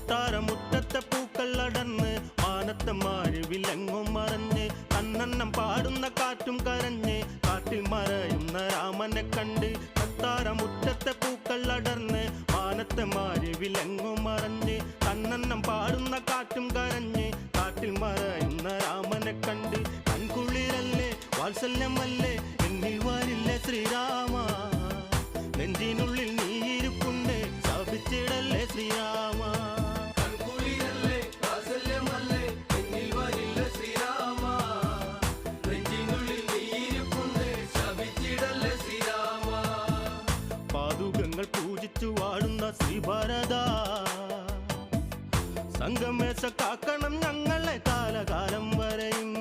കൊട്ടാരമുറ്റത്തെ പൂക്കൾ അടർന്ന് മാനത്തെ മാരുവിലെങ്ങും മറഞ്ഞ് കണ്ണന്നം പാടുന്ന കാറ്റും കരഞ്ഞ് കാട്ടിൽ മറയുന്ന രാമനെ കണ്ട്. കൊട്ടാരമുറ്റത്തെ പൂക്കൾ അടർന്ന് മാനത്തെ മാരുവിലെങ്ങും മറഞ്ഞ് കണ്ണന്നം പാടുന്ന കാറ്റും കരഞ്ഞ് കാട്ടിൽ മറയുന്ന രാമനെ കണ്ട്. കൺകുളിരല്ലേ വാത്സല്യമല്ലേ എന്നിൽ വരില്ലേ ശ്രീരാമ, നെഞ്ചിനുള്ളിൽ നീയിരിപ്പുണ്ട് ശപിച്ചിടല്ലേ ശ്രീരാമ. കൺകുളിരല്ലേ വാത്സല്യമല്ലേ എന്നിൽ വരില്ലേ ശ്രീരാമ, നെഞ്ചിനുള്ളിൽ നീയിരിപ്പുണ്ട് ശപിച്ചിടല്ലേ ശ്രീരാമ. പാതുകങ്ങൾ പൂജിച്ചു വാഴുന്ന ശ്രീഭാരത, സംഗമേശ കാക്കണം ഞങ്ങളെ കാലകാലം വരെയും.